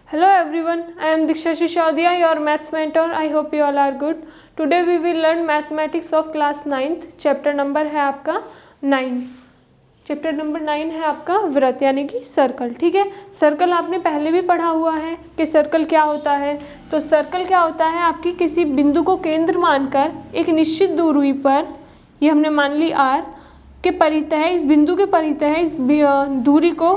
Hello everyone, I am Diksha Shishodia, your maths mentor. I hope you all are good. Today we will learn mathematics of class 9th. Chapter number है आपका 9. Chapter number 9 है आपका वृत्त यानी कि circle. ठीक है, circle आपने पहले भी पढ़ा हुआ है कि सर्कल क्या होता है. तो सर्कल क्या होता है, आपकी किसी बिंदु को केंद्र मानकर एक निश्चित दूरी पर, ये हमने मान ली r के परितः, इस बिंदु के परितः इस दूरी को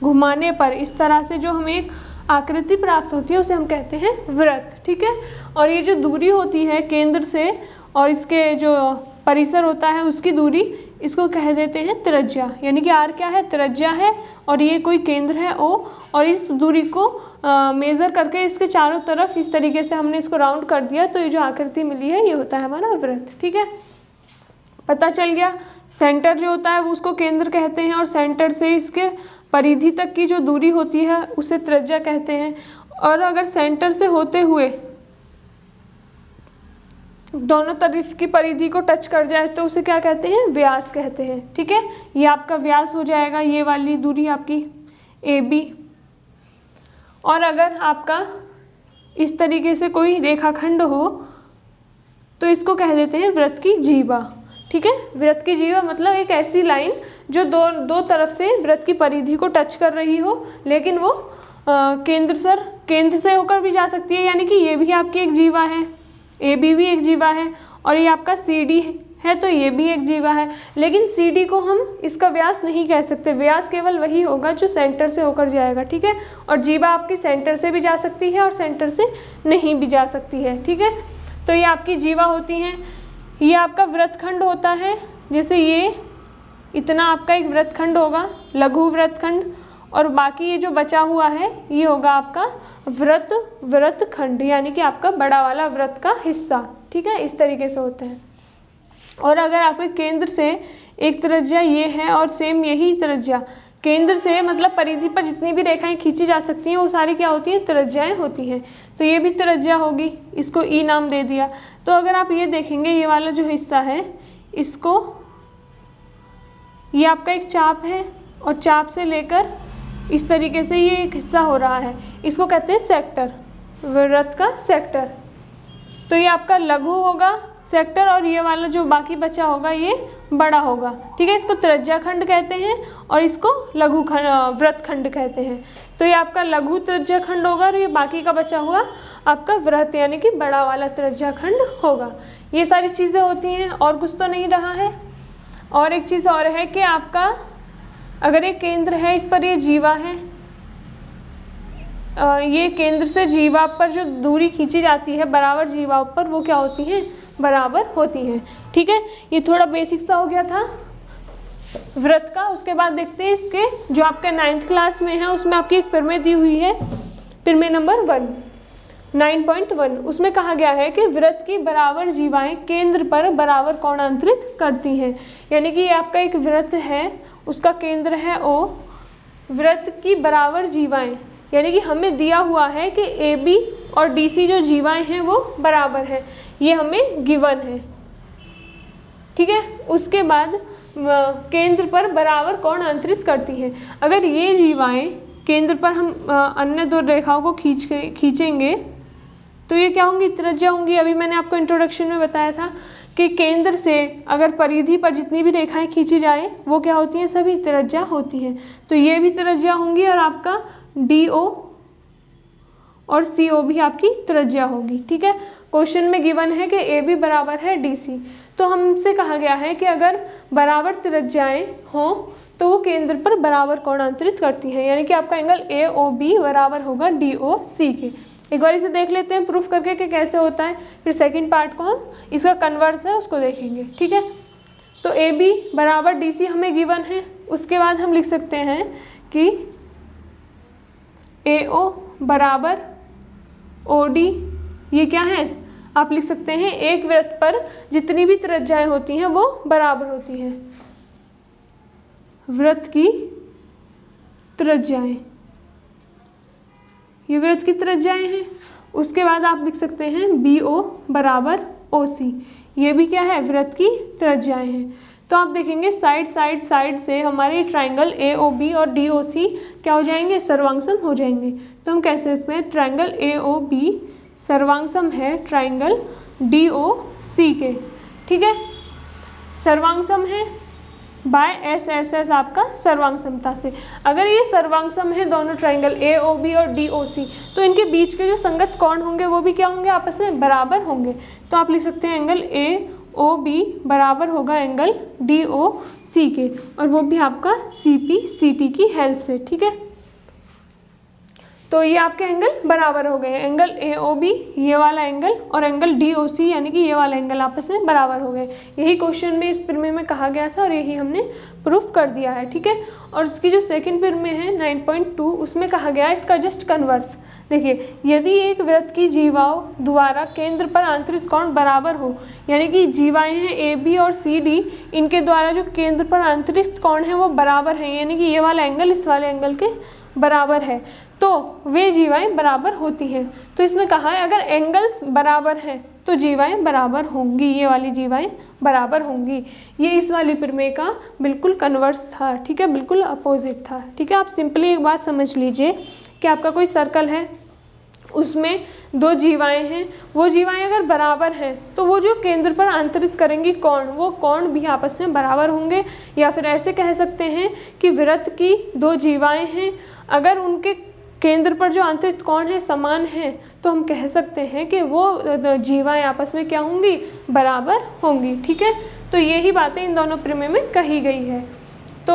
घुमाने पर इस तरह से जो हमें एक आकृति प्राप्त होती है उसे हम कहते हैं वृत्त. ठीक है, और ये जो दूरी होती है केंद्र से और इसके जो परिसर होता है उसकी दूरी, इसको कह देते हैं त्रिज्या. यानी कि r क्या है, त्रिज्या है, और ये कोई केंद्र है O, और इस दूरी को मेज़र करके इसके चारों तरफ इस तरीके से हमने इसको राउंड कर दिया, तो ये जो आकृति मिली है ये होता है हमारा वृत्त. ठीक है, पता चल गया. सेंटर जो होता है वो उसको केंद्र कहते हैं, और सेंटर से इसके परिधि तक की जो दूरी होती है उसे त्रिज्या कहते हैं. और अगर सेंटर से होते हुए दोनों तरफ की परिधि को टच कर जाए तो उसे क्या कहते हैं, व्यास कहते हैं. ठीक है, ये आपका व्यास हो जाएगा, ये वाली दूरी आपकी AB. और अगर आपका इस तरीके से कोई रेखाखंड हो तो इसको कह देते हैं वृत्त की जीवा. ठीक है, वृत्त की जीवा मतलब एक ऐसी लाइन जो दो तरफ से वृत्त की परिधि को टच कर रही हो, लेकिन वो केंद्र से होकर भी जा सकती है. यानी कि ये भी आपकी एक जीवा है, AB भी एक जीवा है, और ये आपका CD है तो ये भी एक जीवा है. लेकिन CD को हम इसका व्यास नहीं कह सकते, व्यास केवल वही होगा जो सेंटर से होकर जाएगा. ठीक है, और जीवा आपकी सेंटर से भी जा सकती है और सेंटर से नहीं भी जा सकती है. ठीक है, तो ये आपकी जीवा होती हैं. ये आपका वृत्तखंड होता है, जैसे ये इतना आपका एक वृत्तखंड होगा, लघु वृत्तखंड, और बाकी ये जो बचा हुआ है ये होगा आपका वृत्तखंड, यानी कि आपका बड़ा वाला वृत्त का हिस्सा. ठीक है, इस तरीके से होता है. और अगर आपके केंद्र से एक त्रिज्या ये है और सेम यही त्रिज्या, केंद्र से मतलब परिधि पर जितनी भी रेखाएं खींची जा सकती हैं वो सारी क्या होती हैं, त्रिज्याएं होती हैं. तो ये भी त्रिज्या होगी, इसको E नाम दे दिया. तो अगर आप ये देखेंगे, ये वाला जो हिस्सा है इसको, ये आपका एक चाप है और चाप से लेकर इस तरीके से ये एक हिस्सा हो रहा है, इसको कहते हैं सेक्टर, वृत्त का सेक्टर. तो ये आपका लघु होगा सेक्टर, और ये वाला जो बाकी बचा होगा ये बड़ा होगा. ठीक है, इसको त्रिज्या खंड कहते हैं और इसको लघु वृत्तखंड कहते हैं. तो ये आपका लघु त्रिज्या खंड होगा और ये बाकी का बचा हुआ आपका वृत्त यानी कि बड़ा वाला त्रिज्या खंड होगा. ये सारी चीज़ें होती हैं, और कुछ तो नहीं रहा है. और एक चीज़ और है कि आपका अगर ये केंद्र है, इस पर ये जीवा है, ये केंद्र से जीवा पर जो दूरी खींची जाती है बराबर जीवा पर, वो क्या होती हैं, बराबर होती हैं. ठीक है, ये थोड़ा बेसिक सा हो गया था वृत्त का. उसके बाद देखते हैं इसके जो आपके 9th क्लास में है उसमें आपकी एक प्रमेय दी हुई है, प्रमेय नंबर 1 9.1. उसमें कहा गया है कि वृत्त की बराबर जीवाएं केंद्र पर बराबर कोणांतरित करती हैं. यानी कि ये आपका एक वृत्त है, उसका केंद्र है O, वृत्त की बराबर जीवाएं, यानी कि हमें दिया हुआ है कि AB और DC जो जीवाएं हैं वो बराबर है, ये हमें गिवन है. ठीक है, उसके बाद केंद्र पर बराबर कोण अंतरित करती है. अगर ये जीवाएं केंद्र पर हम अन्य दो रेखाओं को खींचेंगे तो ये क्या होंगी, त्रिज्या होंगी. अभी मैंने आपको इंट्रोडक्शन में बताया था कि केंद्र से अगर परिधि पर जितनी भी रेखाएं खींची जाए वो क्या होती हैं, सभी त्रिज्या होती हैं. तो ये भी त्रिज्या होंगी और आपका DO और CO भी आपकी त्रिज्या होगी. ठीक है, क्वेश्चन में गिवन है कि AB बराबर है DC. तो हमसे कहा गया है कि अगर बराबर त्रिज्याएं हों तो वो केंद्र पर बराबर कोणांतरित करती हैं, यानी कि आपका एंगल AOB बराबर होगा DOC के. एक बार इसे देख लेते हैं प्रूफ करके कि कैसे होता है, फिर सेकंड पार्ट को हम इसका कन्वर्स है उसको देखेंगे. ठीक है, तो AB बराबर DC हमें गिवन है. उसके बाद हम लिख सकते हैं कि AO बराबर OD, ये क्या है, आप लिख सकते हैं एक वृत्त पर जितनी भी त्रिज्याएं होती हैं वो बराबर होती हैं, वृत्त की त्रिज्याएं, ये वृत्त की त्रिज्याएं हैं. उसके बाद आप लिख सकते हैं BO बराबर OC, ये भी क्या है, वृत्त की त्रिज्याएं हैं. तो आप देखेंगे साइड से हमारे ट्राइंगल AOB और DOC क्या हो जाएंगे, सर्वांगसम हो जाएंगे। तो हम कैसे इसमें ट्राइंगल AOB सर्वांगसम है ट्राइंगल DOC के, ठीक है, सर्वांगसम है बाय SSS आपका सर्वांग समता से। अगर ये सर्वांगसम है दोनों ट्राइंगल AOB और DOC, तो इनके बीच के जो संगत कोण होंगे वो भी क्या होंगे, आपस में बराबर होंगे। तो आप लिख सकते हैं एंगल AOB बराबर होगा एंगल DOC के, और वो भी आपका CPCT की हेल्प से, ठीक है। तो ये आपके एंगल बराबर हो गए, एंगल AOB ये वाला एंगल और एंगल DOC यानी कि ये वाला एंगल आपस में बराबर हो गए। यही क्वेश्चन में इस प्रमेय में कहा गया था और यही हमने प्रूफ कर दिया है, ठीक है। और इसकी जो सेकंड प्रमेय है 9.2 उसमें कहा गया है इसका जस्ट कन्वर्स। देखिए, यदि एक वृत्त की जीवाओं द्वारा केंद्र पर आंतरिक कोण बराबर हो, यानी कि जीवाएं हैं AB और CD, इनके द्वारा जो केंद्र पर आंतरिक कोण है वो बराबर है, यानी कि ये वाला एंगल इस वाले एंगल के बराबर है, तो वे जीवाएं बराबर होती हैं। तो इसमें कहा है अगर एंगल्स बराबर हैं तो जीवाएं बराबर होंगी, ये वाली जीवाएं बराबर होंगी। ये इस वाली प्रमेय का बिल्कुल कन्वर्स था, ठीक है, बिल्कुल अपोजिट था, ठीक है। आप सिंपली एक बात समझ लीजिए कि आपका कोई सर्कल है, उसमें दो जीवाएं हैं, वो जीवाएं अगर बराबर हैं तो वो जो केंद्र पर आंतरित करेंगी कोण, वो कोण भी आपस में बराबर होंगे। या फिर ऐसे कह सकते हैं कि वृत्त की दो जीवाएं हैं, अगर उनके केंद्र पर जो आंतरिक कोण है समान है तो हम कह सकते हैं कि वो जीवाएं आपस में क्या होंगी, बराबर होंगी, ठीक है। तो यही बातें इन दोनों प्रमेय में कही गई है। तो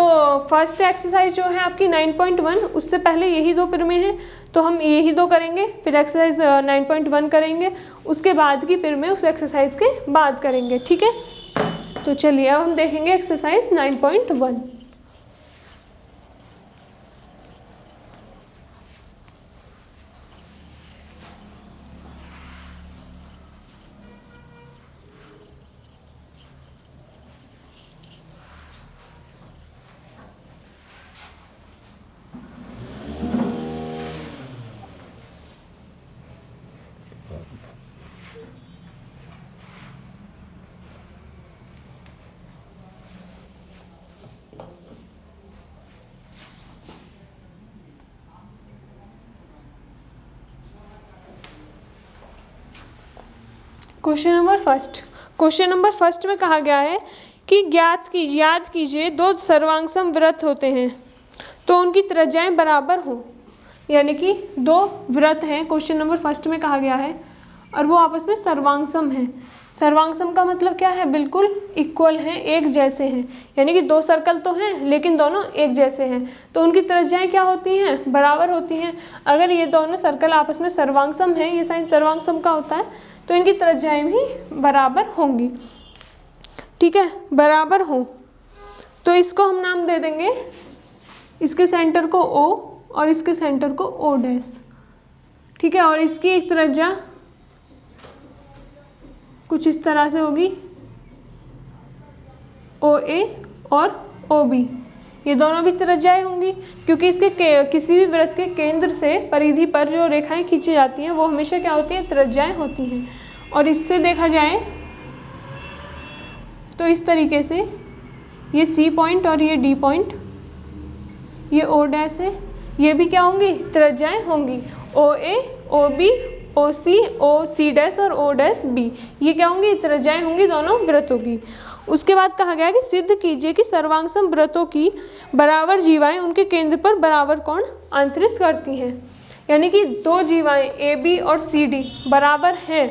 फर्स्ट एक्सरसाइज जो है आपकी 9.1, उससे पहले यही दो प्रमेय हैं, तो हम यही दो करेंगे, फिर एक्सरसाइज 9.1 करेंगे, उसके बाद की प्रमेय उस एक्सरसाइज के बाद करेंगे, ठीक है। तो चलिए अब हम देखेंगे एक्सरसाइज 9.1। क्वेश्चन नंबर फर्स्ट में कहा गया है कि याद कीजिए दो सर्वांगसम वृत्त होते हैं तो उनकी त्रिज्याएं बराबर हों, यानी कि दो वृत्त हैं, क्वेश्चन नंबर फर्स्ट में कहा गया है, और वो आपस में सर्वांगसम हैं। सर्वांगसम का मतलब क्या है, बिल्कुल इक्वल हैं, एक जैसे हैं, यानी कि दो सर्कल तो हैं लेकिन दोनों एक जैसे हैं, तो उनकी त्रिज्याएं क्या होती हैं, बराबर होती हैं। अगर ये दोनों सर्कल आपस में सर्वांगसम हैं, ये साइन सर्वांगसम का होता है, तो इनकी त्रिज्याएं भी बराबर होंगी, ठीक है, बराबर हो। तो इसको हम नाम दे देंगे, इसके सेंटर को O और इसके सेंटर को O डैश, ठीक है। और इसकी एक त्रिज्या कुछ इस तरह से होगी, OA और OB, ये दोनों भी त्रिज्याएं होंगी, क्योंकि इसके किसी भी वृत्त के केंद्र से परिधि पर जो रेखाएं खींची जाती हैं वो हमेशा क्या होती हैं, त्रिज्याएं होती हैं। और इससे देखा जाए तो इस तरीके से ये C पॉइंट और ये D पॉइंट, ये O डैश है, ये भी क्या होंगी, त्रिज्याएं होंगी। OA, OB, OC, OC dash और O डैश B, ये क्या होंगी, त्रिज्याएं होंगी दोनों वृत्तों की। उसके बाद कहा गया कि सिद्ध कीजिए कि सर्वांगसम वृत्तों की बराबर जीवाएं उनके केंद्र पर बराबर कोण आंतरित करती हैं, यानी कि दो जीवाएं AB और CD बराबर हैं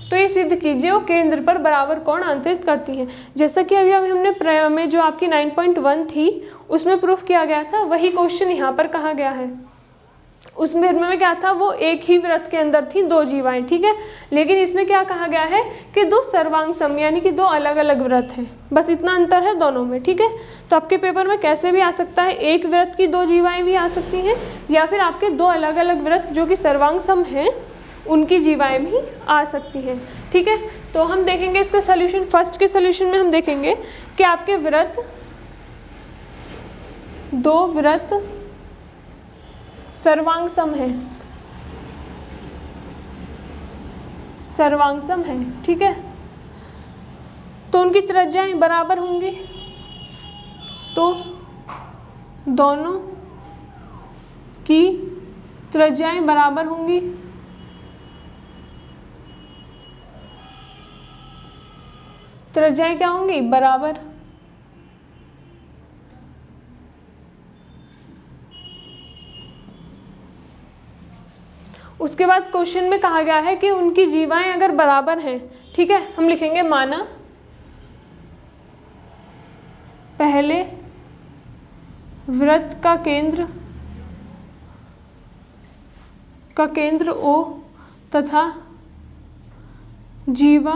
तो ये सिद्ध कीजिए वो केंद्र पर बराबर कोण आंतरित करती हैं। जैसा कि अभी हमने प्रमेय में जो आपकी 9.1 थी उसमें प्रूफ किया गया था, वही क्वेश्चन यहाँ पर कहा गया है। उस प्रमेय में क्या था, वो एक ही वृत्त के अंदर थी दो जीवाएं, ठीक है, लेकिन इसमें क्या कहा गया है कि दो सर्वांगसम यानी कि दो अलग अलग वृत्त हैं, बस इतना अंतर है दोनों में, ठीक है। तो आपके पेपर में कैसे भी आ सकता है, एक वृत्त की दो जीवाएं भी आ सकती हैं, या फिर आपके दो अलग अलग वृत्त जो कि सर्वांगसम हैं उनकी जीवाएं भी आ सकती हैं, ठीक है। तो हम देखेंगे इसका सॉल्यूशन। फर्स्ट के सॉल्यूशन में हम देखेंगे कि आपके वृत्त, दो वृत्त सर्वांगसम है, सर्वांगसम है, ठीक है, तो उनकी त्रिज्याएं बराबर होंगी, तो दोनों की त्रिज्याएं बराबर होंगी। त्रिज्याएं क्या होंगी? बराबर। उसके बाद क्वेश्चन में कहा गया है कि उनकी जीवाएं अगर बराबर हैं, ठीक है, हम लिखेंगे माना पहले वृत्त का केंद्र O तथा जीवा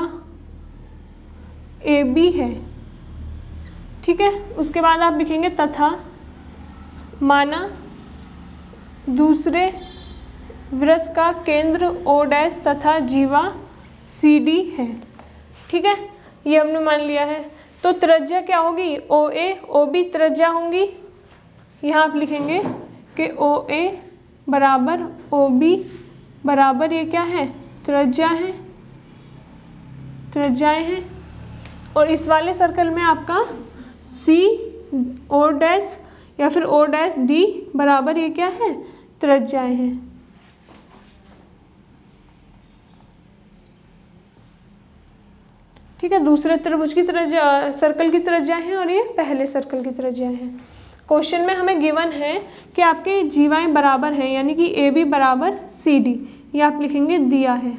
AB है, ठीक है। उसके बाद आप लिखेंगे तथा माना दूसरे वृत्त का केंद्र O' तथा जीवा CD है, ठीक है, ये हमने मान लिया है। तो त्रिज्या क्या होगी? OA OB त्रिज्या होंगी। यहाँ आप लिखेंगे कि OA बराबर OB बराबर ये क्या है? त्रिज्या है, त्रिज्याएं हैं। और इस वाले सर्कल में आपका CO' या फिर O' बराबर ये क्या है? त्रिज्याएं हैं। ठीक है, दूसरे त्रिभुज की त्रिज्या सर्कल की त्रिज्या है और ये पहले सर्कल की त्रिज्या है। क्वेश्चन में हमें गिवन है कि आपके जीवाएं बराबर हैं, यानी कि AB बराबर CD, ये आप लिखेंगे दिया है,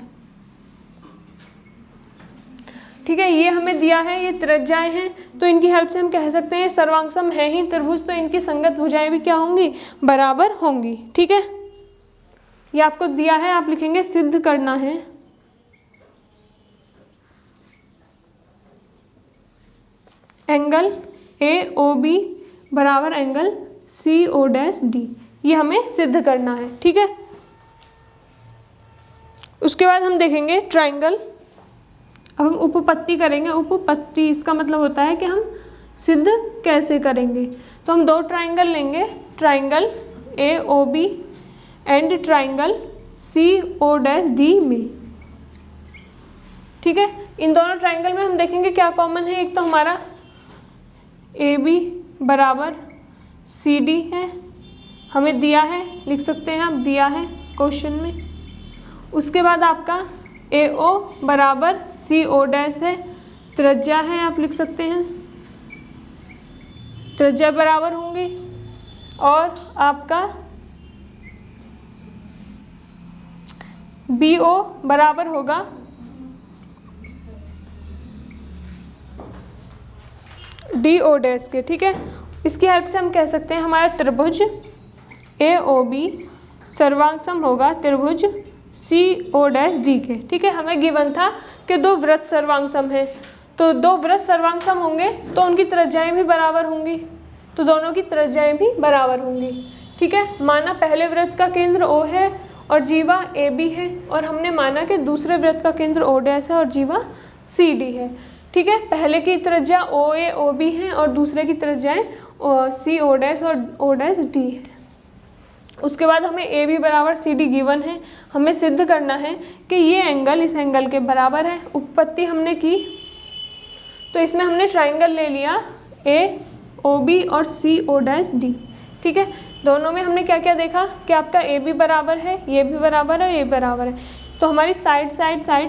ठीक है, ये हमें दिया है, ये त्रिज्याएं हैं। तो इनकी हेल्प से हम कह सकते हैं सर्वांगसम है ही त्रिभुज, तो इनकी संगत भुजाएं भी क्या होंगी? बराबर होंगी, ठीक है। ये आपको दिया है, आप लिखेंगे सिद्ध करना है एंगल AOB बराबर एंगल CO'D, ये हमें सिद्ध करना है, ठीक है। उसके बाद हम देखेंगे ट्राइंगल। अब हम उपपत्ति करेंगे। उपपत्ति इसका मतलब होता है कि हम सिद्ध कैसे करेंगे। तो हम दो ट्राइंगल लेंगे, triangle AOB and triangle CO'D में, ठीक है। इन दोनों ट्राइंगल में हम देखेंगे क्या कॉमन है। एक तो हमारा AB बराबर CD है, हमें दिया है, लिख सकते हैं आप, दिया है क्वेश्चन में। उसके बाद आपका AO बराबर CO' है, त्रिज्या है, आप लिख सकते हैं, त्रिज्या बराबर होंगी। और आपका BO बराबर होगा DO' के, ठीक है। इसकी हेल्प से हम कह सकते हैं हमारा त्रिभुज AOB सर्वांगसम होगा त्रिभुज CO'D के, ठीक है। हमें गिवन था कि दो वृत्त सर्वांगसम है, तो दो वृत्त सर्वांगसम होंगे तो उनकी त्रिज्याएं भी बराबर होंगी, तो दोनों की त्रिज्याएं भी बराबर होंगी, ठीक है। माना पहले वृत्त का केंद्र O है और जीवा AB है, और हमने माना कि दूसरे वृत्त का केंद्र O' है और जीवा CD है, ठीक है। पहले की त्रिज्या OA OB है और दूसरे की त्रिज्याएं CO'D और O'D है। उसके बाद हमें AB बराबर CD गिवन है, हमें सिद्ध करना है कि ये एंगल इस एंगल के बराबर है। उपपत्ति हमने की, तो इसमें हमने ट्राइंगल ले लिया AOB और CO'D, ठीक है। दोनों में हमने क्या क्या देखा कि आपका AB बराबर है, ये भी बराबर है, ये बराबर है, तो हमारी साइड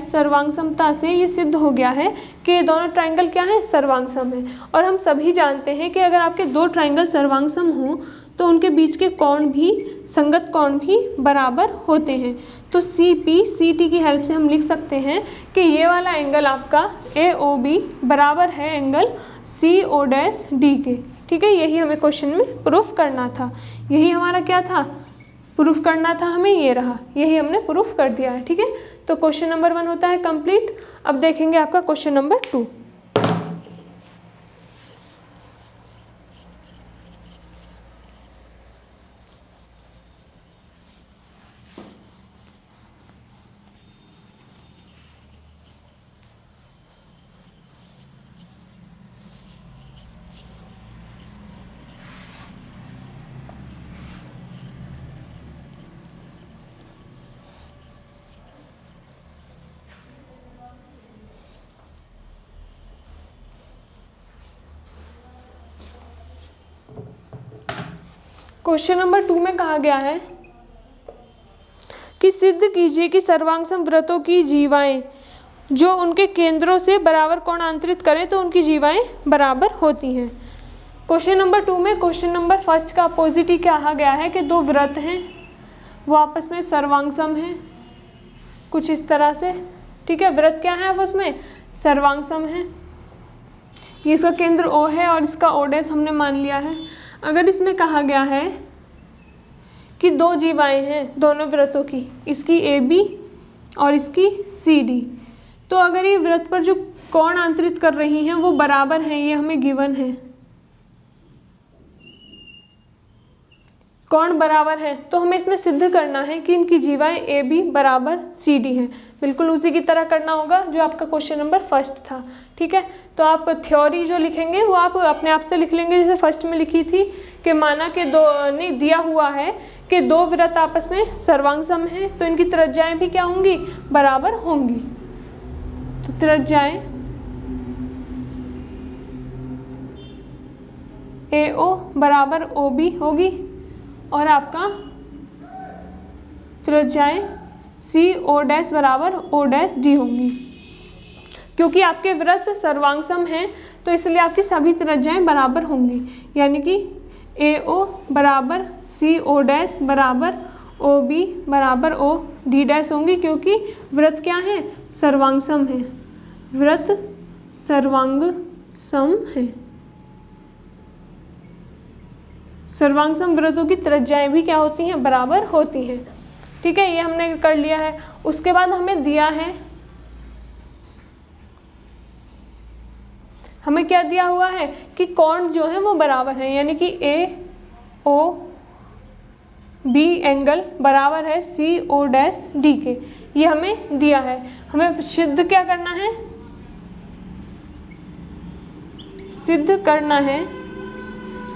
सर्वांगसमता से ये सिद्ध हो गया है कि दोनों ट्राइंगल क्या है? सर्वांगसम है। और हम सभी जानते हैं कि अगर आपके दो ट्राइंगल सर्वांगसम हों तो उनके बीच के कोण भी, संगत कोण भी बराबर होते हैं। तो CP CT की हेल्प से हम लिख सकते हैं कि ये वाला एंगल आपका AOB बराबर है एंगल CO'D के, ठीक है। यही हमें क्वेश्चन में प्रूफ करना था, यही हमारा क्या था? प्रूफ करना था हमें, ये रहा, यही हमने प्रूफ कर दिया है, ठीक है। तो क्वेश्चन नंबर 1 होता है कंप्लीट। अब देखेंगे आपका क्वेश्चन नंबर 2। क्वेश्चन नंबर 2 में कहा गया है कि सिद्ध कीजिए कि सर्वांगसम व्रतों की जीवाएं जो उनके केंद्रों से बराबर कोण अंतरित करें तो उनकी जीवाएं बराबर होती हैं। क्वेश्चन नंबर 2 में क्वेश्चन नंबर 1 का अपोजिट ही कहा गया है कि दो व्रत हैं वो आपस में सर्वांगसम हैं, कुछ इस तरह से, ठीक है। व्रत क्या है आपस में? सर्वांगसम है। ये इसका केंद्र O है और इसका O' हमने मान लिया है। अगर इसमें कहा गया है कि दो जीवाएं हैं दोनों व्रतों की, इसकी AB और इसकी CD, तो अगर ये व्रत पर जो कोण अंतरित कर रही हैं वो बराबर हैं, ये हमें गिवन है, कोण बराबर है, तो हमें इसमें सिद्ध करना है कि इनकी जीवाएं AB बराबर CD हैं। बिल्कुल उसी की तरह करना होगा जो आपका क्वेश्चन नंबर 1 था, ठीक है। तो आप थ्योरी जो लिखेंगे वो आप अपने आप से लिख लेंगे, जैसे फर्स्ट में लिखी थी कि माना कि दो नहीं दिया हुआ है कि दो व्रत आपस में सर्वांगसम हैं तो इनकी त्रिज्याएं भी क्या होंगी? बराबर होंगी। तो त्रिज्याएं AO बराबर OB होगी और आपका त्रिज्याएं CO' बराबर O'D होंगी। क्योंकि आपके व्रत सर्वांगसम हैं तो इसलिए आपकी सभी त्रिज्याएं बराबर होंगी, यानी कि AO बराबर CO' बराबर OB बराबर OD' होंगी, क्योंकि व्रत क्या है? सर्वांगसम है। व्रत सर्वांगसम है। सर्वांगसम व्रतों की त्रिज्याएं भी क्या होती हैं? बराबर होती हैं, ठीक है। ये हमने कर लिया है। उसके बाद हमें दिया है, हमें क्या दिया हुआ है कि कोण जो है वो बराबर है, यानी कि AOB एंगल बराबर है CO' के, ये हमें दिया है। हमें सिद्ध क्या करना है? सिद्ध करना है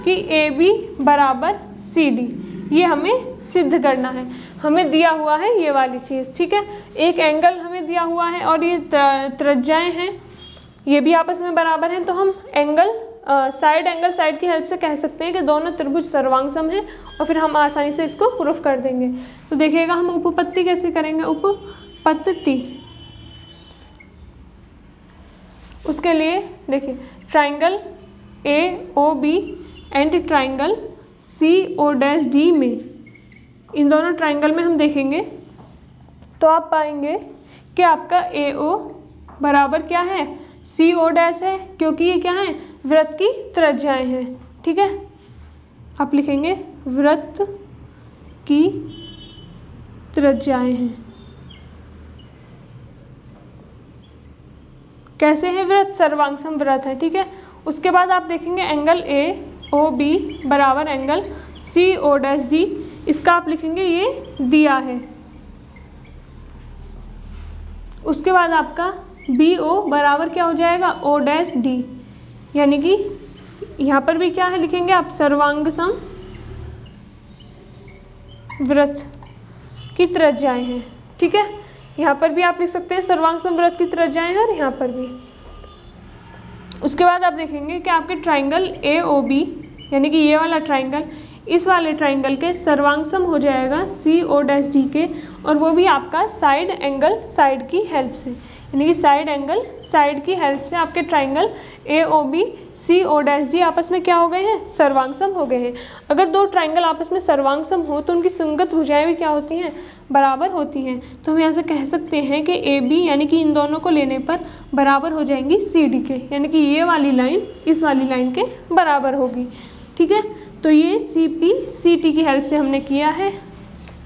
कि AB बराबर CD, ये हमें सिद्ध करना है। हमें दिया हुआ है ये वाली चीज़, ठीक है। एक एंगल हमें दिया हुआ है और ये त्रिज्याएं हैं, ये भी आपस में बराबर हैं, तो हम एंगल साइड की हेल्प से कह सकते हैं कि दोनों त्रिभुज सर्वांगसम हैं और फिर हम आसानी से इसको प्रूफ कर देंगे। तो देखिएगा हम उपपत्ति कैसे करेंगे। उपपत्ति, उसके लिए देखिए triangle AOB and triangle CO' में, इन दोनों ट्राइंगल में हम देखेंगे तो आप पाएंगे कि आपका AO बराबर क्या है? CO' है, क्योंकि ये क्या है? व्रत की त्रिज्याएं हैं, ठीक है। आप लिखेंगे व्रत की त्रिज्याएं हैं। कैसे है व्रत? सर्वांगसम व्रत है, ठीक है। उसके बाद आप देखेंगे एंगल AOB बराबर एंगल CO', इसका आप लिखेंगे ये दिया है। उसके बाद आपका BO बराबर क्या हो जाएगा? O'D, यानी कि यहाँ पर भी क्या है लिखेंगे आप? सर्वांगसम व्रत की त्रिज्याएं हैं, ठीक है। यहाँ पर भी आप लिख सकते हैं सर्वांगसम व्रत की त्रिज्याएं हैं और यहाँ पर भी। उसके बाद आप देखेंगे कि आपके ट्राइंगल AOB, यानी कि ये वाला ट्राइंगल, इस वाले ट्राइंगल के सर्वांगसम हो जाएगा CO' के, और वो भी आपका साइड एंगल साइड की हेल्प से, यानी कि साइड एंगल साइड की हेल्प से आपके ट्राइंगल AOB CO' आपस में क्या हो गए हैं? सर्वांगसम हो गए हैं। अगर दो ट्राइंगल आपस में सर्वांगसम हो तो उनकी संगत भुजाएं भी क्या होती हैं? बराबर होती हैं। तो हम यहाँ से कह सकते हैं कि AB यानी कि इन दोनों को लेने पर बराबर हो जाएंगी CD के, यानी कि ये वाली लाइन इस वाली लाइन के बराबर होगी, ठीक है। तो ये CP CT की हेल्प से हमने किया है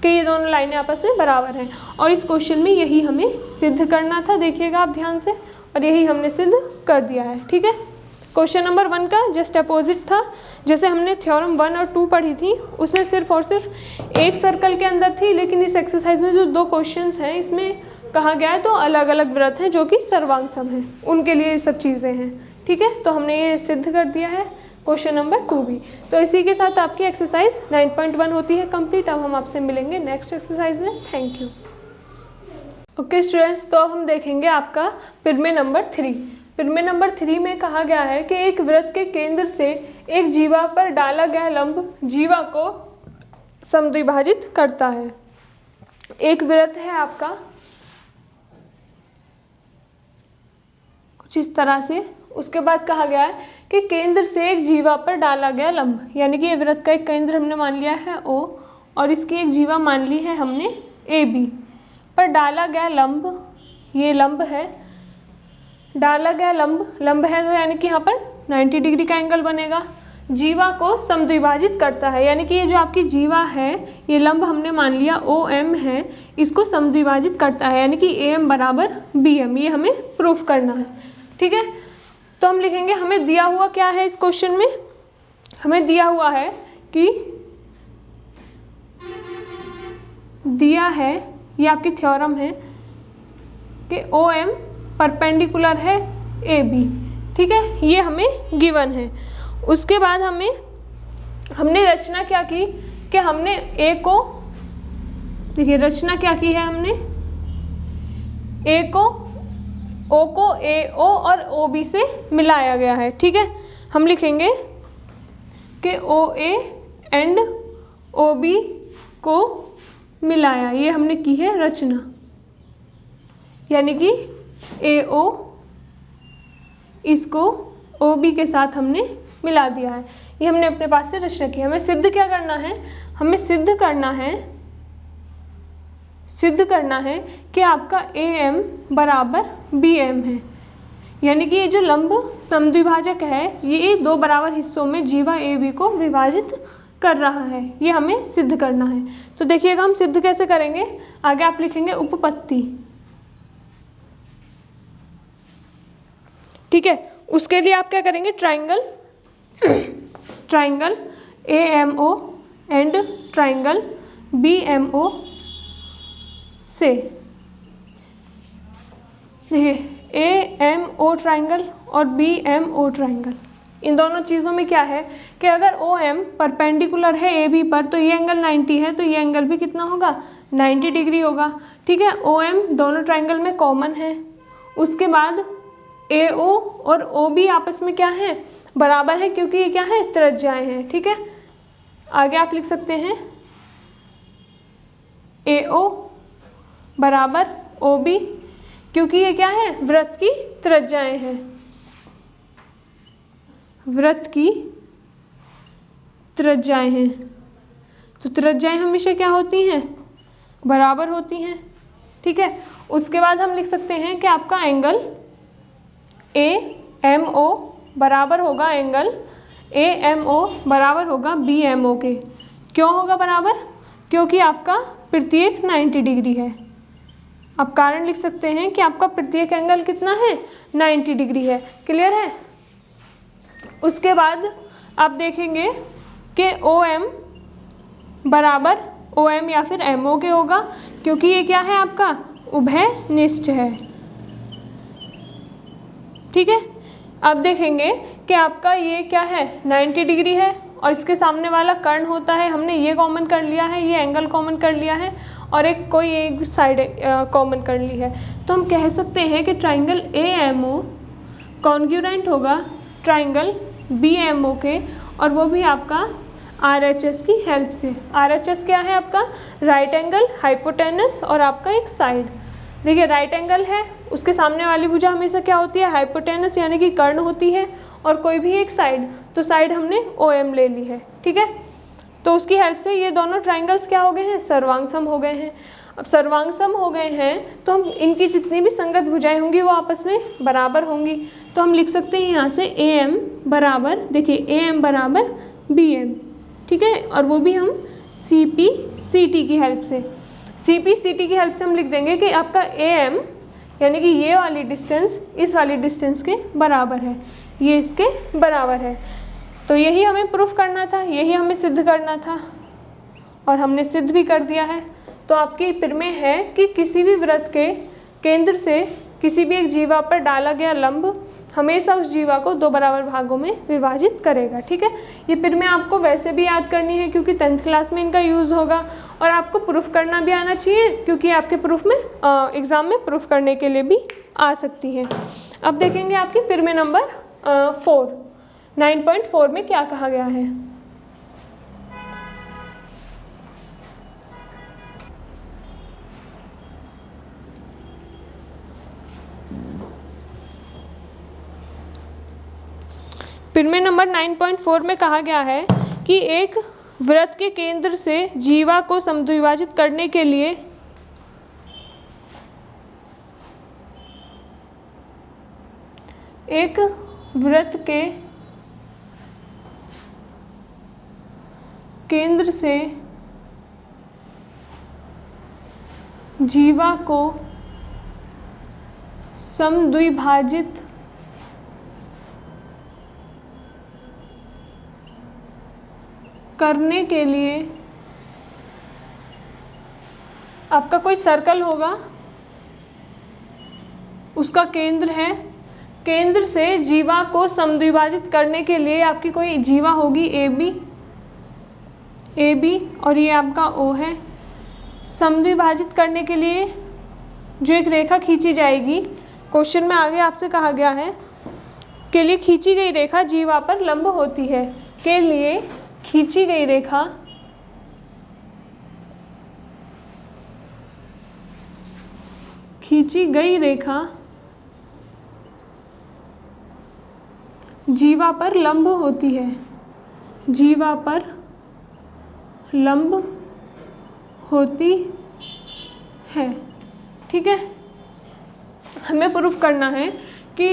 कि ये दोनों लाइनें आपस में बराबर हैं, और इस क्वेश्चन में यही हमें सिद्ध करना था, देखिएगा आप ध्यान से, और यही हमने सिद्ध कर दिया है, ठीक है। क्वेश्चन नंबर 1 का जस्ट अपोजिट था। जैसे हमने थ्योरम 1 और 2 पढ़ी थी उसमें सिर्फ और सिर्फ एक सर्कल के अंदर थी, लेकिन इस एक्सरसाइज में जो दो क्वेश्चंस हैं इसमें कहा गया है तो अलग अलग व्रत हैं जो कि सर्वांगसम हैं, उनके लिए ये सब चीज़ें हैं, ठीक है। तो हमने ये सिद्ध कर दिया है क्वेश्चन नंबर 2 भी। तो इसी के साथ आपकी एक्सरसाइज 9.1 होती है कंप्लीट। अब हम आपसे मिलेंगे नेक्स्ट एक्सरसाइज में। Thank you. ओके स्टूडेंट्स, तो अब हम देखेंगे आपका प्रमेय नंबर 3। प्रमेय नंबर 3 में कहा गया है कि एक वृत्त के केंद्र से एक जीवा पर डाला गया लंब जीवा को समद्विभाजित करता है। एक वृत्त है आपका कुछ इस तरह से, उसके बाद कहा गया है कि केंद्र से एक जीवा पर डाला गया लंब, यानी कि ये वृत्त का एक केंद्र हमने मान लिया है O और इसकी एक जीवा मान ली है हमने AB, पर डाला गया लंब, ये लंब है, डाला गया लंब है तो यानी कि यहाँ पर 90 डिग्री का एंगल बनेगा। जीवा को समद्विभाजित करता है, यानी कि ये जो आपकी जीवा है, ये लंब हमने मान लिया OM है, इसको समद्विभाजित करता है, यानी कि AM बराबर BM, ये हमें प्रूफ करना है। ठीक है, तो हम लिखेंगे, हमें दिया हुआ क्या है इस क्वेश्चन में, हमें दिया हुआ है कि दिया है, ये आपकी थ्योरम है कि OM परपेंडिकुलर है AB। ठीक है, ये हमें गिवन है। उसके बाद हमने रचना क्या की कि हमने A को, देखिए रचना क्या की है, हमने A को O को AO और OB से मिलाया गया है। ठीक है, हम लिखेंगे कि OA एंड OB को मिलाया, ये हमने की है रचना, यानी कि AO इसको OB के साथ हमने मिला दिया है, ये हमने अपने पास से रचना की। हमें सिद्ध क्या करना है, हमें सिद्ध करना है कि आपका AM बराबर BM है, यानी कि ये जो लंब समद्विभाजक है ये दो बराबर हिस्सों में जीवा AB को विभाजित कर रहा है, ये हमें सिद्ध करना है। तो देखिएगा हम सिद्ध कैसे करेंगे, आगे आप लिखेंगे उपपत्ति। ठीक है, उसके लिए आप क्या करेंगे, triangle AMO and triangle BMO से, देखिए AMO ट्राइंगल और BMO ट्राइंगल, इन दोनों चीज़ों में क्या है कि अगर OM परपेंडिकुलर है AB पर तो ये एंगल 90 है, तो ये एंगल भी कितना होगा, 90 डिग्री होगा। ठीक है, OM दोनों ट्राइंगल में कॉमन है। उसके बाद AO और OB आपस में क्या है, बराबर है, क्योंकि ये क्या है, त्रिज्याएं हैं। ठीक है, आगे आप लिख सकते हैं AO बराबर OB, क्योंकि ये क्या है, वृत्त की त्रिज्याएं हैं, वृत्त की त्रिज्याएं हैं, तो त्रिज्याएं हमेशा क्या होती हैं, बराबर होती हैं। ठीक है, उसके बाद हम लिख सकते हैं कि आपका एंगल AMO बराबर होगा, एंगल AMO बराबर होगा BMO के। क्यों होगा बराबर, क्योंकि आपका प्रत्येक 90 डिग्री है। आप कारण लिख सकते हैं कि आपका प्रत्येक एंगल कितना है, 90 डिग्री है। क्लियर है। उसके बाद आप देखेंगे कि OM बराबर OM या फिर MO के होगा, क्योंकि ये क्या है, आपका उभयनिष्ठ है। ठीक है, अब देखेंगे कि आपका ये क्या है, 90 डिग्री है और इसके सामने वाला कर्ण होता है, हमने ये कॉमन कर लिया है, ये एंगल कॉमन कर लिया है और एक साइड कॉमन कर ली है। तो हम कह सकते हैं कि ट्राइंगल AMO कॉन्ग्रुएंट होगा ट्राइंगल BMO के, और वो भी आपका RHS की हेल्प से। RHS क्या है, आपका राइट एंगल हाइपोटेनस और आपका एक साइड। देखिए राइट एंगल है, उसके सामने वाली भुजा हमेशा क्या होती है, हाइपोटेनस यानी कि कर्ण होती है, और कोई भी एक साइड, तो साइड हमने OM ले ली है। ठीक है, तो उसकी हेल्प से ये दोनों ट्राइंगल्स क्या हो गए हैं, सर्वांगसम हो गए हैं। अब सर्वांगसम हो गए हैं तो हम इनकी जितनी भी संगत भुजाएं होंगी वो आपस में बराबर होंगी। तो हम लिख सकते हैं यहाँ से AM बराबर, देखिए AM बराबर BM। ठीक है, और वो भी हम CP CT की हेल्प से, CP CT की हेल्प से हम लिख देंगे कि आपका AM यानी कि ये वाली डिस्टेंस इस वाली डिस्टेंस के बराबर है, ये इसके बराबर है। तो यही हमें प्रूफ करना था, यही हमें सिद्ध करना था और हमने सिद्ध भी कर दिया है। तो आपकी प्रमेय है कि किसी भी वृत्त के केंद्र से किसी भी एक जीवा पर डाला गया लंब हमेशा उस जीवा को दो बराबर भागों में विभाजित करेगा। ठीक है, ये प्रमेय आपको वैसे भी याद करनी है क्योंकि 10th क्लास में इनका यूज़ होगा, और आपको प्रूफ करना भी आना चाहिए क्योंकि आपके प्रूफ में एग्ज़ाम में प्रूफ करने के लिए भी आ सकती है। अब देखेंगे आपकी प्रमेय नंबर 9.4 में क्या कहा गया है। प्रमेय नंबर 9.4 में कहा गया है कि एक वृत्त के केंद्र से जीवा को समद्विभाजित करने के लिए एक वृत्त के केंद्र से जीवा को समद्विभाजित करने के लिए आपका कोई सर्कल होगा, उसका केंद्र है, केंद्र से जीवा को समद्विभाजित करने के लिए आपकी कोई जीवा होगी ए बी और ये आपका ओ है। समद्विभाजित करने के लिए जो एक रेखा खींची जाएगी, क्वेश्चन में आगे आपसे कहा गया है के लिए खींची गई रेखा जीवा पर लंब होती है, के लिए खींची गई रेखा जीवा पर लंब होती है, जीवा पर लंब होती है। ठीक है, हमें प्रूफ करना है कि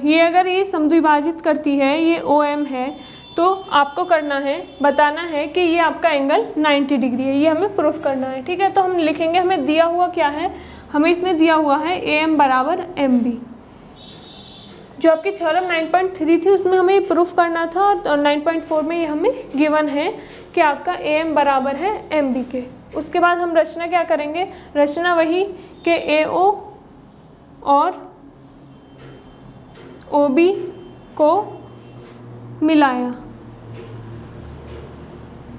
ये अगर ये समद्विभाजित करती है, ये ओ एम है, तो आपको करना है, बताना है कि ये आपका एंगल 90 डिग्री है, ये हमें प्रूफ करना है। ठीक है, तो हम लिखेंगे, हमें दिया हुआ क्या है, हमें इसमें दिया हुआ है ए एम बराबर एम बी। जो आपकी थ्योरम 9.3 थी उसमें हमें प्रूफ करना था, और 9.4 में ये हमें गिवन है कि आपका ए एम बराबर है एम बी के। उसके बाद हम रचना क्या करेंगे, रचना वही कि ए ओ और ओ बी को मिलाया।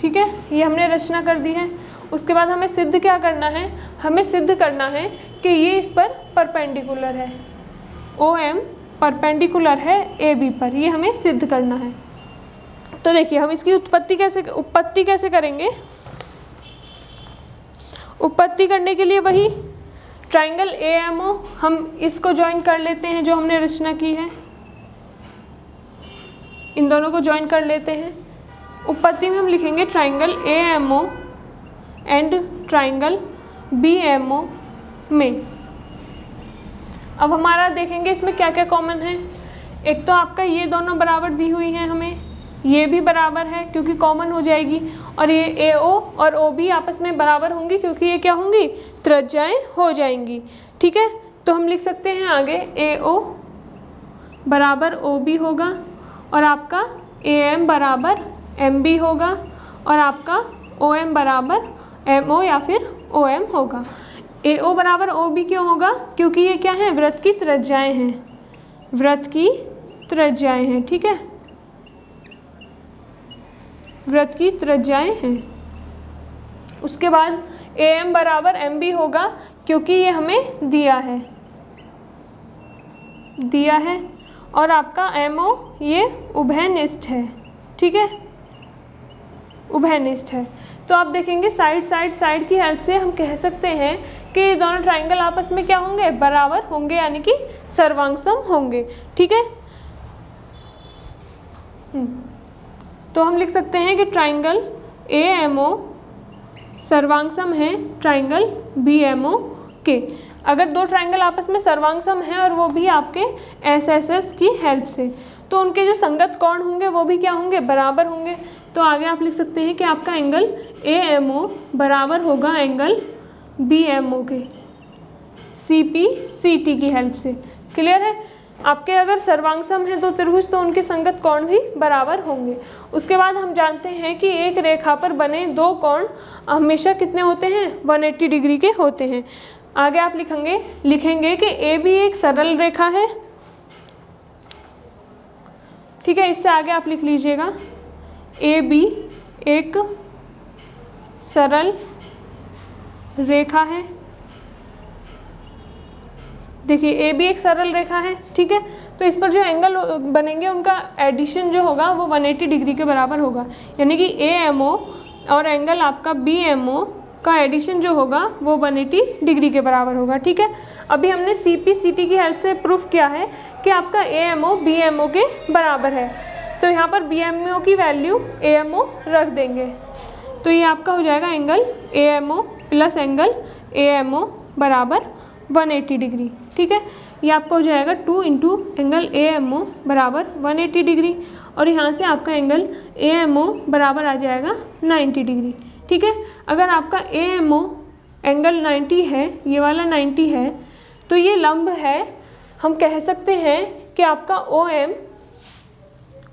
ठीक है, ये हमने रचना कर दी है। उसके बाद हमें सिद्ध क्या करना है, हमें सिद्ध करना है कि ये इस पर परपेंडिकुलर है, ओ एम परपेंडिकुलर है ए बी पर, ये हमें सिद्ध करना है। तो देखिए हम इसकी उत्पत्ति कैसे करेंगे। उत्पत्ति करने के लिए वही ट्राइंगल ए एम ओ, हम इसको ज्वाइन कर लेते हैं जो हमने रचना की है, इन दोनों को ज्वाइन कर लेते हैं। उत्पत्ति में हम लिखेंगे triangle A M O and triangle B M O में। अब हमारा देखेंगे इसमें क्या क्या कॉमन है। एक तो आपका ये दोनों बराबर दी हुई हैं, हमें ये भी बराबर है क्योंकि कॉमन हो जाएगी, और ये ए ओ और ओ बी आपस में बराबर होंगी क्योंकि ये क्या होंगी, त्रिज्याएं हो जाएंगी। ठीक है, तो हम लिख सकते हैं आगे ए ओ बराबर ओ बी होगा, और आपका ए एम बराबर एम बी होगा, और आपका ओ एम बराबर एम ओ या फिर ओ एम होगा। ए ओ बराबर ओ बी क्यों होगा, क्योंकि ये क्या है, वृत्त की त्रिज्याएं हैं, वृत्त की त्रिज्याएं हैं। ठीक है, वृत्त की त्रिज्याएं हैं। उसके बाद ए एम बराबर एम बी होगा क्योंकि ये हमें दिया है, और आपका एम ओ ये उभयनिष्ठ है। ठीक है, उभयनिष्ठ है। तो आप देखेंगे साइड की हेल्प से हम कह सकते हैं कि ये दोनों ट्राइंगल आपस में क्या होंगे, बराबर होंगे, यानी कि सर्वांगसम होंगे। ठीक है, तो हम लिख सकते हैं कि ट्राइंगल ए एम ओ सर्वांगसम है ट्राइंगल बी एम ओ के। अगर दो ट्राइंगल आपस में सर्वांगसम हैं और वो भी आपके एस एस एस की हेल्प से, तो उनके जो संगत कोण होंगे वो भी क्या होंगे, बराबर होंगे। तो आगे आप लिख सकते हैं कि आपका एंगल ए एम ओ बराबर होगा एंगल बी एम ओ के, सी पी सी टी की हेल्प से। क्लियर है, आपके अगर सर्वांगसम है दो त्रिभुज तो उनके संगत कोण भी बराबर होंगे। उसके बाद हम जानते हैं कि एक रेखा पर बने दो कोण हमेशा कितने होते हैं, 180 डिग्री के होते हैं। आगे आप लिखेंगे कि ए बी एक सरल रेखा है। ठीक है, इससे आगे आप लिख लीजिएगा ए बी एक सरल रेखा है। देखिए ए बी एक सरल रेखा है। ठीक है, तो इस पर जो एंगल बनेंगे उनका एडिशन जो होगा वो 180 डिग्री के बराबर होगा, यानी कि ए एम ओ और एंगल आपका बी एम ओ का एडिशन जो होगा वो 180 डिग्री के बराबर होगा। ठीक है, अभी हमने सी पी सी टी की हेल्प से प्रूफ किया है कि आपका A M O B M O के बराबर है। तो यहाँ पर BMO की वैल्यू AMO रख देंगे, तो ये आपका हो जाएगा angle AMO plus angle AMO बराबर 180 डिग्री। ठीक है, ये आपका हो जाएगा 2 इंटू एंगल AMO बराबर 180 डिग्री, और यहाँ से आपका एंगल AMO बराबर आ जाएगा 90 डिग्री। ठीक है, अगर आपका AMO एंगल 90 है, ये वाला 90 है, तो ये लंब है, हम कह सकते हैं कि आपका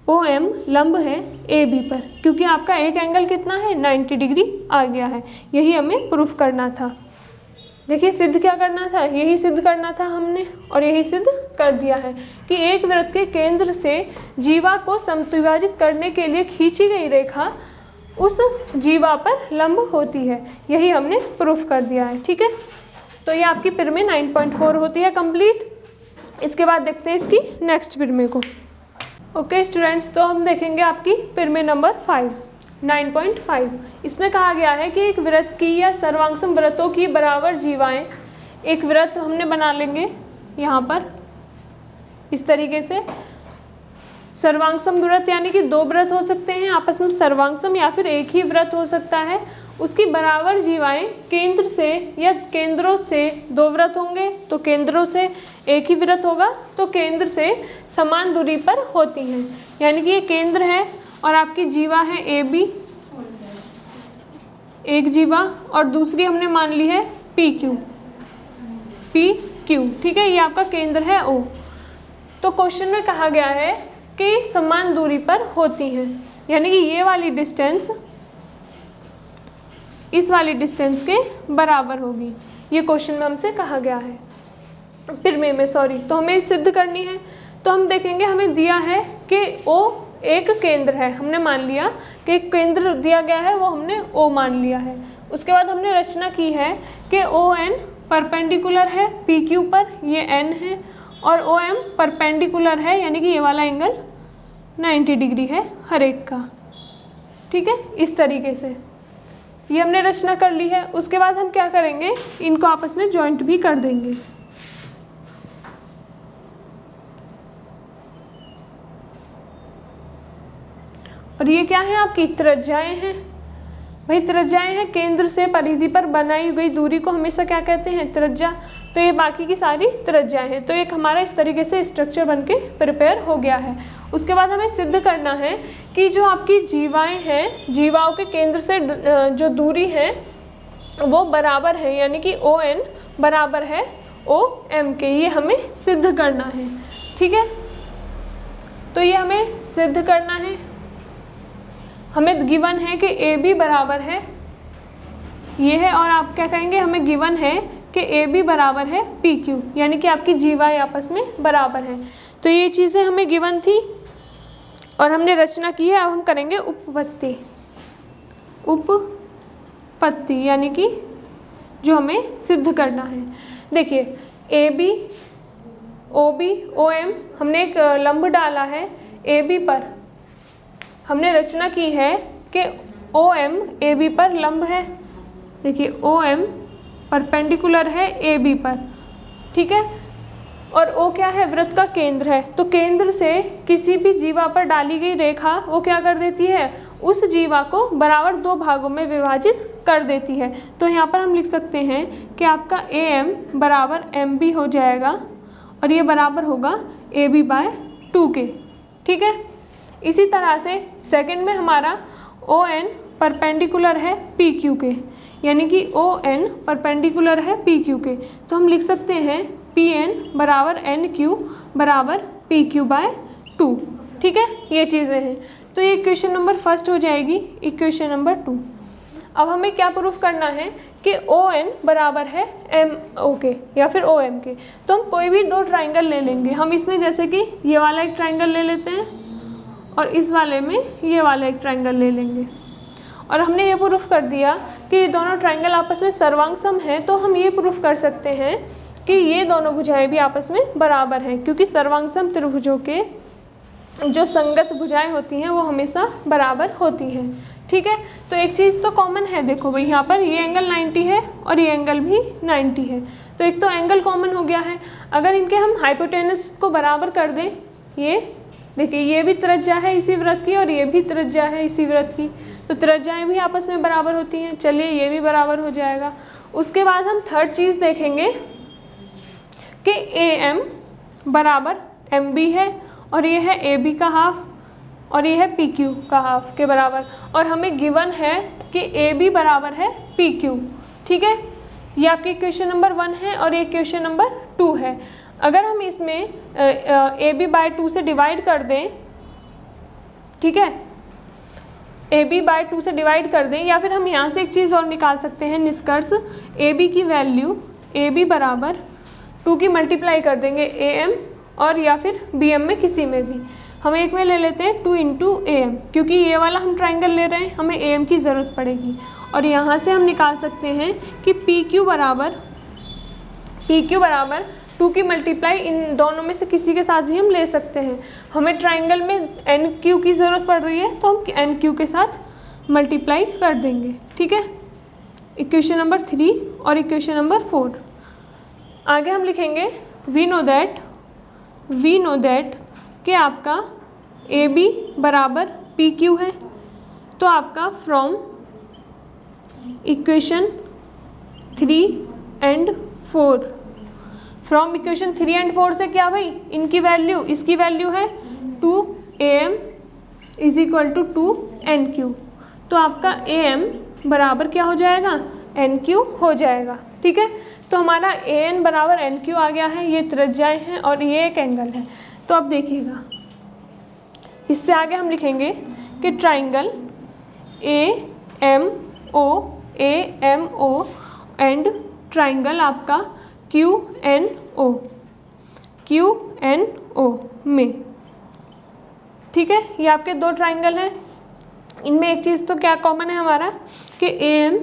OM लंब है AB पर, क्योंकि आपका एक एंगल कितना है 90 डिग्री आ गया है। यही हमें प्रूफ करना था। देखिए सिद्ध क्या करना था, यही सिद्ध करना था हमने, और यही सिद्ध कर दिया है कि एक वृत्त के केंद्र से जीवा को समद्विभाजित करने के लिए खींची गई रेखा उस जीवा पर लंब होती है। यही हमने प्रूफ कर दिया है। ठीक है, तो ये आपकी पिरमे 9.4 होती है कंप्लीट। इसके बाद देखते हैं इसकी नेक्स्ट पिरमे को। ओके स्टूडेंट्स, तो हम देखेंगे आपकी पिरमे नंबर 5 9.5। इसमें कहा गया है कि एक वृत्त की या सर्वांगसम वृत्तों की बराबर जीवाएं, एक वृत्त हमने बना लेंगे यहाँ पर इस तरीके से। सर्वांगसम वृत्त यानी कि दो वृत्त हो सकते हैं आपस में सर्वांगसम, या फिर एक ही वृत्त हो सकता है। उसकी बराबर जीवाएं केंद्र से या केंद्रों से दो वृत्त होंगे, तो केंद्रों से एक ही वृत्त होगा, तो केंद्र से समान दूरी पर होती हैं। यानी कि ये केंद्र है और आपकी जीवा है AB, एक जीवा, और दूसरी हमने मान ली है PQ। ठीक है, ये आपका केंद्र है O। तो क्वेश्चन में कहा गया है कि समान दूरी पर होती हैं, यानी कि ये वाली डिस्टेंस इस वाली डिस्टेंस के बराबर होगी। ये क्वेश्चन में हमसे कहा गया है, पिरमे में सॉरी। तो हमें सिद्ध करनी है, तो हम देखेंगे हमें दिया है कि O एक केंद्र है, हमने मान लिया कि एक केंद्र दिया गया है, वो हमने O मान लिया है। उसके बाद हमने रचना की है कि ON परपेंडिकुलर है PQ पर, ये N है, और OM परपेंडिकुलर है, यानी कि ये वाला एंगल 90 डिग्री है हर एक का। ठीक है, इस तरीके से ये हमने रचना कर ली है। उसके बाद हम क्या करेंगे, इनको आपस में जॉइंट भी कर देंगे। और ये क्या है, आपकी त्रिज्याएं हैं। भाई त्रिज्याएं हैं, केंद्र से परिधि पर बनाई गई दूरी को हमेशा क्या कहते हैं, त्रिज्या। तो ये बाकी की सारी त्रिज्याएं हैं। तो एक हमारा इस तरीके से स्ट्रक्चर बनके प्रिपेयर हो गया है। उसके बाद हमें सिद्ध करना है कि जो आपकी जीवाएं हैं, जीवाओं के केंद्र से जो दूरी है वो बराबर है, यानी कि ON बराबर है OM के। ये हमें सिद्ध करना है। ठीक है, तो ये हमें सिद्ध करना है। हमें गिवन है कि AB बराबर है ये है, और आप क्या कहेंगे, हमें गिवन है कि AB बराबर है PQ, यानी कि आपकी जीवाएं आपस में बराबर हैं। तो ये चीज़ें हमें गिवन थी और हमने रचना की है। अब हम करेंगे उपपत्ति, यानी कि जो हमें सिद्ध करना है। देखिए AB OB OM हमने एक लंब डाला है AB पर, हमने रचना की है कि OM AB पर लंब है। देखिए OM परपेंडिकुलर है AB पर। ठीक है, और O क्या है, वृत्त का केंद्र है। तो केंद्र से किसी भी जीवा पर डाली गई रेखा वो क्या कर देती है, उस जीवा को बराबर दो भागों में विभाजित कर देती है। तो यहाँ पर हम लिख सकते हैं कि आपका AM बराबर MB हो जाएगा, और ये बराबर होगा AB/2 के। ठीक है, इसी तरह से सेकंड में हमारा ON परपेंडिकुलर है PQ के, यानी कि ON परपेंडिकुलर है PQ के। तो हम लिख सकते हैं PN बराबर NQ बराबर PQ/2। ठीक है, ये चीज़ें हैं। तो ये इक्वेशन नंबर फर्स्ट हो जाएगी। इक्वेशन नंबर 2, अब हमें क्या प्रूफ करना है कि ON बराबर है MO के या फिर OM के। तो हम कोई भी दो ट्राइंगल ले लेंगे। हम इसमें जैसे कि ये वाला एक ट्राइंगल ले लेते हैं और इस वाले में ये वाला एक ट्राइंगल ले लेंगे, और हमने ये प्रूफ कर दिया कि ये दोनों ट्राइंगल आपस में सर्वांगसम हैं। तो हम ये प्रूफ कर सकते हैं कि ये दोनों भुजाएं भी आपस में बराबर हैं, क्योंकि सर्वांगसम त्रिभुजों के जो संगत भुजाएं होती हैं वो हमेशा बराबर होती हैं। ठीक है, तो एक चीज़ तो कॉमन है। देखो भाई, यहाँ पर ये एंगल 90 है और ये एंगल भी 90 है, तो एक तो एंगल कॉमन हो गया है। अगर इनके हम हाइपोटेनस को बराबर कर दें, ये देखिए ये भी त्रिज्या है इसी वृत्त की और ये भी त्रिज्या है इसी वृत्त की, तो त्रिज्याएं भी आपस में बराबर होती हैं। चलिए ये भी बराबर हो जाएगा। उसके बाद हम थर्ड चीज़ देखेंगे कि AM बराबर MB है और ये है AB का हाफ और ये है PQ का हाफ के बराबर, और हमें गिवन है कि AB बराबर है PQ। ठीक है, ये आपकी क्वेश्चन नंबर 1 है और ये क्वेश्चन नंबर 2 है। अगर हम इसमें AB/2 से डिवाइड कर दें, ठीक है, AB/2 से डिवाइड कर दें, या फिर हम यहाँ से एक चीज़ और निकाल सकते हैं निष्कर्ष, AB की वैल्यू AB बराबर 2 की मल्टीप्लाई कर देंगे AM और या फिर BM में किसी में भी। हम एक में ले लेते हैं 2 × AM, क्योंकि ये वाला हम ट्राइंगल ले रहे हैं, हमें AM की ज़रूरत पड़ेगी। और यहाँ से हम निकाल सकते हैं कि PQ बराबर 2 की मल्टीप्लाई इन दोनों में से किसी के साथ भी हम ले सकते हैं। हमें ट्राइंगल में NQ की ज़रूरत पड़ रही है तो हम NQ के साथ मल्टीप्लाई कर देंगे। ठीक है, इक्वेशन नंबर 3 और इक्वेशन नंबर 4। आगे हम लिखेंगे वी नो दैट कि आपका AB बराबर PQ है, तो आपका from equation 3 and 4, from equation 3 and 4 से क्या भाई, इनकी वैल्यू, इसकी वैल्यू है 2AM = 2NQ, तो आपका AM बराबर क्या हो जाएगा, NQ हो जाएगा। ठीक है, तो हमारा AN बराबर NQ आ गया है, ये त्रिज्याएं हैं और ये एक एंगल है। तो अब देखिएगा, इससे आगे हम लिखेंगे कि ट्राइंगल AMO एंड ट्राइंगल आपका QNO में, ठीक है, ये आपके दो ट्राइंगल हैं। इनमें एक चीज़ तो क्या कॉमन है हमारा कि AM,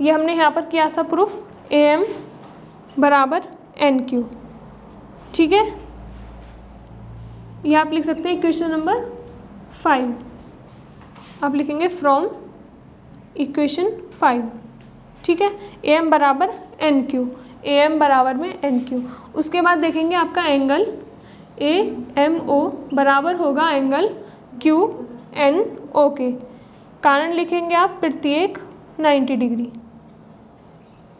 ये हमने यहाँ पर किया था प्रूफ, AM बराबर NQ। ठीक है, ये आप लिख सकते हैं इक्वेशन नंबर 5, आप लिखेंगे फ्रॉम इक्वेशन 5। ठीक है, AM बराबर NQ, AM बराबर में NQ। उसके बाद देखेंगे आपका एंगल AMO बराबर होगा एंगल QNO के, कारण लिखेंगे आप प्रत्येक 90 डिग्री,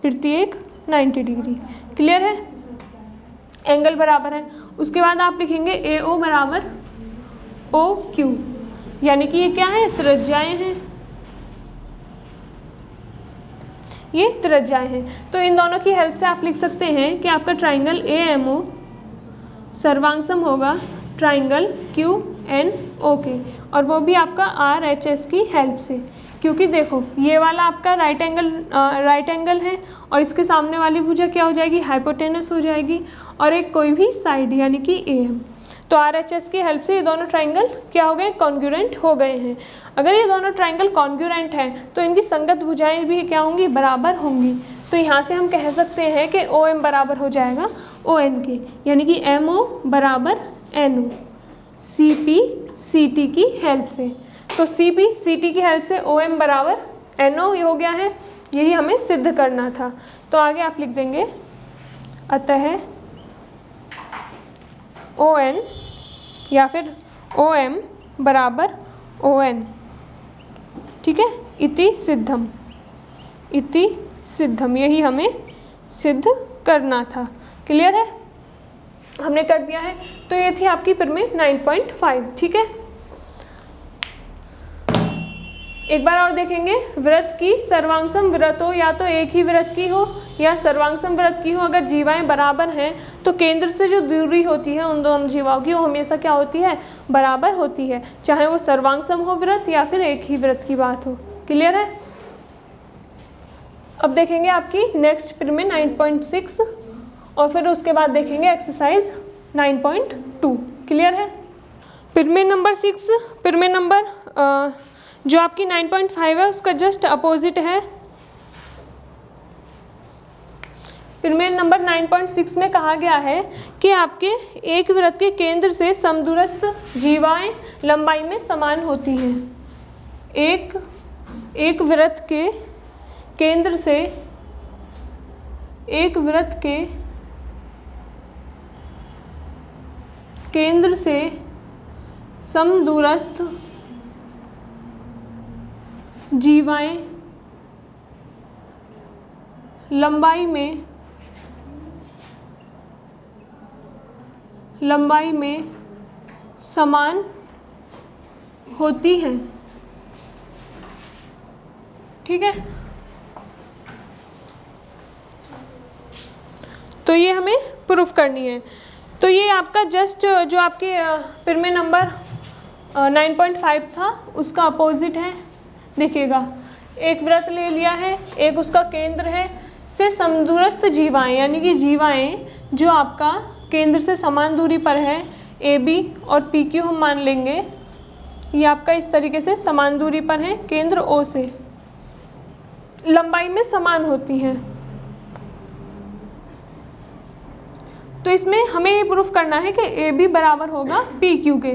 प्रत्येक 90 डिग्री। क्लियर है, एंगल बराबर है। उसके बाद आप लिखेंगे AO बराबर OQ, यानी कि ये क्या है, त्रिज्याएं हैं, ये त्रिज्याएं हैं। तो इन दोनों की हेल्प से आप लिख सकते हैं कि आपका ट्राइंगल AMO सर्वांगसम होगा ट्राइंगल QNO के, और वो भी आपका RHS की हेल्प से, क्योंकि देखो ये वाला आपका राइट एंगल है और इसके सामने वाली भुजा क्या हो जाएगी, हाइपोटेनस हो जाएगी, और एक कोई भी साइड यानी कि AM। तो RHS की हेल्प से ये दोनों ट्राइंगल क्या हो गए, कॉन्ग्रुएंट हो गए हैं। अगर ये दोनों ट्राइंगल कॉन्ग्रुएंट हैं तो इनकी संगत भुजाएं भी क्या होंगी, बराबर होंगी। तो यहाँ से हम कह सकते हैं कि OM बराबर हो जाएगा ON के, यानी कि MO बराबर NO CP CT की हेल्प से। तो CP CT की हेल्प से OM बराबर NO ये हो गया है, यही हमें सिद्ध करना था। तो आगे आप लिख देंगे अतः ON या फिर OM बराबर ON। ठीक है, इति सिद्धम, इति सिद्धम, यही हमें सिद्ध करना था। क्लियर है, हमने कर दिया है। तो ये थी आपकी प्रमेय 9.5। ठीक है, एक बार और देखेंगे, वृत्त की सर्वांगसम वृत्त हो, या तो एक ही वृत्त की हो या सर्वांगसम वृत्त की हो, अगर जीवाएं बराबर हैं तो केंद्र से जो दूरी होती है उन दोनों जीवाओं की वो हमेशा क्या होती है, बराबर होती है, चाहे वो सर्वांगसम हो वृत्त या फिर एक ही वृत्त की बात हो। क्लियर है, अब देखेंगे आपकी नेक्स्ट प्रमेय 9.6 और फिर उसके बाद देखेंगे एक्सरसाइज 9.2। क्लियर है, प्रमेय नंबर 6, प्रमेय नंबर जो आपकी 9.5 है उसका जस्ट अपोजिट है। प्रमेय नंबर 9.6 में कहा गया है कि आपके एक वृत्त के केंद्र से समदूरस्थ जीवाएं लंबाई में समान होती हैं। एक वृत्त के केंद्र से एक वृत्त के केंद्र से समदूरस्थ जीवाएं लंबाई में समान होती हैं। ठीक है, तो ये हमें प्रूफ करनी है। तो ये आपका जस्ट जो आपके पिरमे नंबर 9.5 था उसका अपोजिट है। देखिएगा, एक वृत्त ले लिया है, एक उसका केंद्र है, से समदूरस्थ जीवाएं यानी कि जीवाएं जो आपका केंद्र से समान दूरी पर है, ए बी और पी क्यू हम मान लेंगे, ये आपका इस तरीके से समान दूरी पर है, केंद्र ओ से लंबाई में समान होती हैं। तो इसमें हमें ये प्रूफ करना है कि ए बी बराबर होगा पी क्यू के।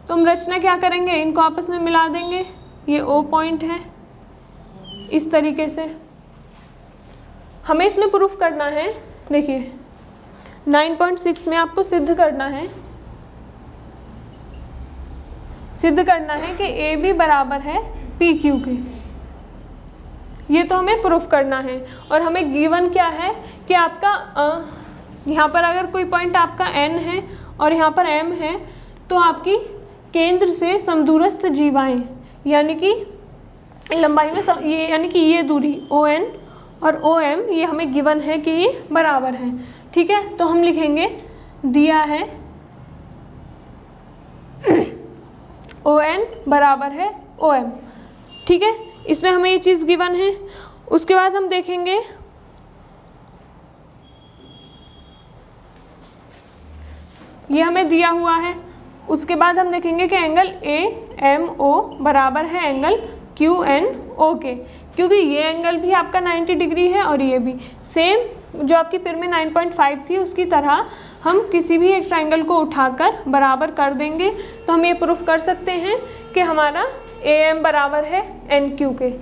तो हम रचना क्या करेंगे, इनको आपस में मिला देंगे, ये ओ पॉइंट है, इस तरीके से हमें इसमें प्रूफ करना है। देखिए 9.6 में आपको सिद्ध करना है कि ए बी बराबर है पी क्यू के। ये तो हमें प्रूफ करना है। और हमें गिवन क्या है कि आपका यहाँ पर अगर कोई पॉइंट आपका एन है और यहाँ पर एम है, तो आपकी केंद्र से समदूरस्थ जीवाएं यानी कि लंबाई में ये यानी कि ये दूरी ओ एन और ओ एम ये हमें गिवन है कि ये बराबर है। ठीक है, तो हम लिखेंगे दिया है ओ एन बराबर है ओ एम। ठीक है, इसमें हमें ये चीज़ गिवन है। उसके बाद हम देखेंगे ये हमें दिया हुआ है। उसके बाद हम देखेंगे कि एंगल ए एम ओ बराबर है एंगल क्यू एन ओ के, क्योंकि ये एंगल भी आपका 90 डिग्री है और ये भी सेम जो आपकी पिरमे 9.5 थी उसकी तरह हम किसी भी एक ट्रायंगल को उठाकर बराबर कर देंगे। तो हम ये प्रूफ कर सकते हैं कि हमारा ए एम बराबर है एन क्यू के।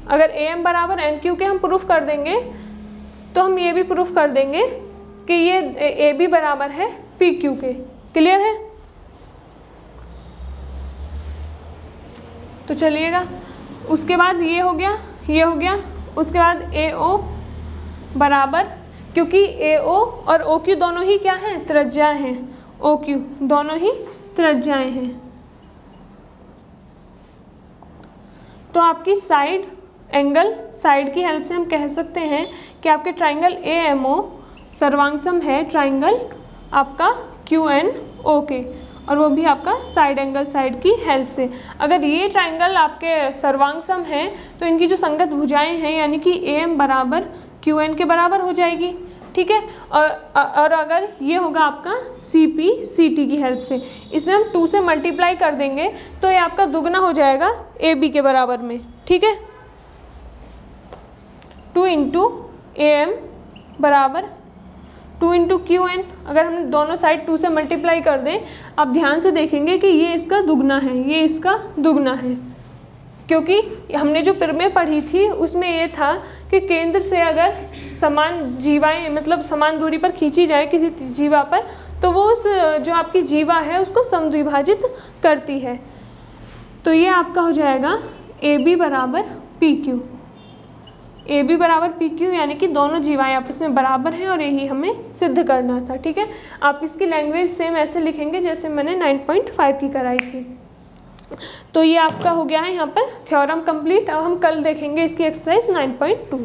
अगर ए एम बराबर एन क्यू के हम प्रूफ कर देंगे तो हम ये भी प्रूफ कर देंगे कि ये ए बी बराबर है पी क्यू के। क्लियर है? तो चलिएगा, उसके बाद ये हो गया। उसके बाद ए ओ बराबर, क्योंकि ए ओ और ओ क्यू दोनों ही क्या हैं, त्रिज्याएं हैं। ओ क्यू दोनों ही त्रिज्याएं हैं। तो आपकी साइड की हेल्प से हम कह सकते हैं कि आपके ट्राइंगल ए एम ओ सर्वांगसम है ट्राइंगल आपका क्यू एन ओ के, और वो भी आपका साइड की हेल्प से। अगर ये ट्राइंगल आपके सर्वांगसम है तो इनकी जो संगत भुजाएं हैं यानी कि ए एम बराबर क्यू एन के बराबर हो जाएगी। ठीक है, और अगर ये होगा आपका सी पी सी टी की हेल्प से, इसमें हम 2 से मल्टीप्लाई कर देंगे तो ये आपका दुगना हो जाएगा ए बी के बराबर में। ठीक है, 2 इंटू ए एम बराबर 2 इंटू क्यू एन। अगर हम दोनों साइड 2 से मल्टीप्लाई कर दें, आप ध्यान से देखेंगे कि ये इसका दुगना है, ये इसका दुगना है, क्योंकि हमने जो पिरमे पढ़ी थी उसमें ये था कि केंद्र से अगर समान जीवाएं मतलब समान दूरी पर खींची जाए किसी जीवा पर, तो वो उस जो आपकी जीवा है उसको समद्विभाजित करती है। तो ये आपका हो जाएगा ए बी बराबर पी क्यू। ए बी बराबर पी क्यू यानी कि दोनों जीवाएं आपस में बराबर हैं, और यही हमें सिद्ध करना था। ठीक है, आप इसकी लैंग्वेज सेम ऐसे लिखेंगे जैसे मैंने 9.5 की कराई थी। तो ये आपका हो गया है यहाँ पर थ्योरम कंप्लीट। अब हम कल देखेंगे इसकी एक्सरसाइज 9.2।